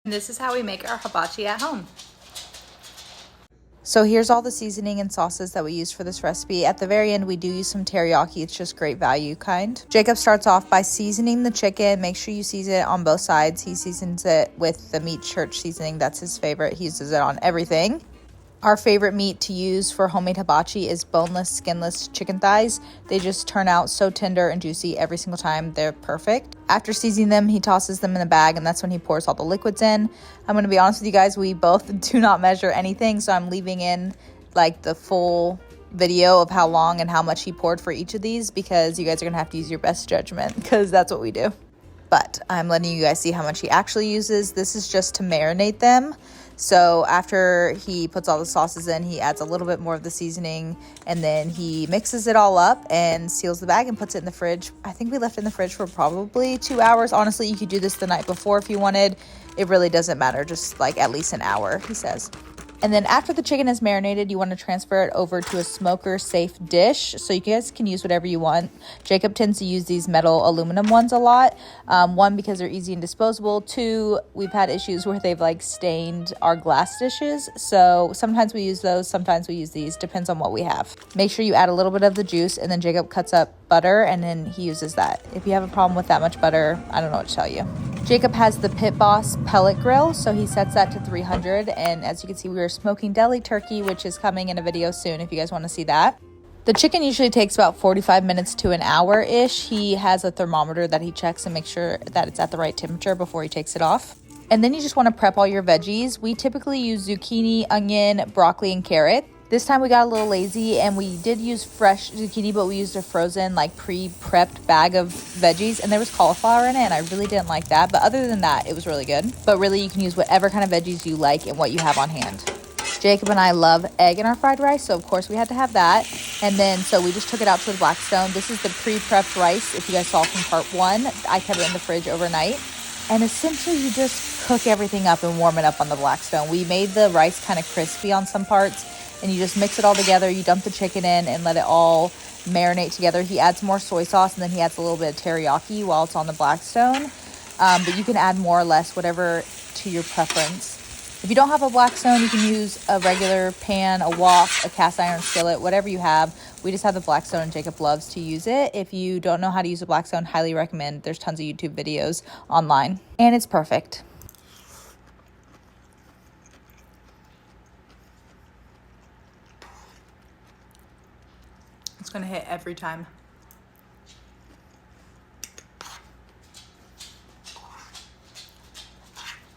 This is how we make our hibachi at home. So here's all the seasoning and sauces that we use for this recipe. At the very end, we do use some teriyaki. It's just great value kind. Jacob starts off by seasoning the chicken. Make sure you season it on both sides. He seasons it with the meat church seasoning. That's his favorite. He uses it on everything. Our favorite meat to use for homemade hibachi is boneless, skinless chicken thighs. They just turn out so tender and juicy every single time. They're perfect. After seasoning them, he tosses them in the bag, and that's when he pours all the liquids in. I'm going to be honest with you guys, we both do not measure anything, so I'm leaving in like the full video of how long and how much he poured for each of these, because you guys are going to have to use your best judgment, because that's what we do. But I'm letting you guys see how much he actually uses. This is just to marinate them. So after he puts all the sauces in, he adds a little bit more of the seasoning, and then he mixes it all up and seals the bag and puts it in the fridge. I think we left it in the fridge for probably 2 hours. Honestly, you could do this the night before if you wanted. It really doesn't matter, just like at least an hour, he says. And then after the chicken is marinated, you want to transfer it over to a smoker safe dish. So you guys can use whatever you want. Jacob tends to use these metal aluminum ones a lot. One, because they're easy and disposable. Two, we've had issues where they've like stained our glass dishes. So sometimes we use those, sometimes we use these. Depends on what we have. Make sure you add a little bit of the juice, and then Jacob cuts up butter and then he uses that. If you have a problem with that much butter, I don't know what to tell you. Jacob has the Pit Boss pellet grill, so he sets that to 300, and as you can see, we were smoking deli turkey, which is coming in a video soon if you guys want to see that. The chicken usually takes about 45 minutes to an hour-ish. He has a thermometer that he checks and makes sure that it's at the right temperature before he takes it off. And then you just want to prep all your veggies. We typically use zucchini, onion, broccoli, and carrot. This time we got a little lazy and we did use fresh zucchini, but we used a frozen, like pre-prepped bag of veggies, and there was cauliflower in it, and I really didn't like that. But other than that, it was really good. But really, you can use whatever kind of veggies you like and what you have on hand. Jacob and I love egg in our fried rice, so of course we had to have that. And then, so we just took it out to the Blackstone. This is the pre-prepped rice. If you guys saw from part 1, I kept it in the fridge overnight. And essentially, you just cook everything up and warm it up on the Blackstone. We made the rice kind of crispy on some parts, and you just mix it all together. You dump the chicken in and let it all marinate together. He adds more soy sauce, and then he adds a little bit of teriyaki while it's on the Blackstone. But you can add more or less, whatever to your preference. If you don't have a Blackstone, you can use a regular pan, a wok, a cast iron skillet, whatever you have. We just have the Blackstone, and Jacob loves to use it. If you don't know how to use a Blackstone, highly recommend. There's tons of YouTube videos online, and it's perfect. It's gonna hit every time.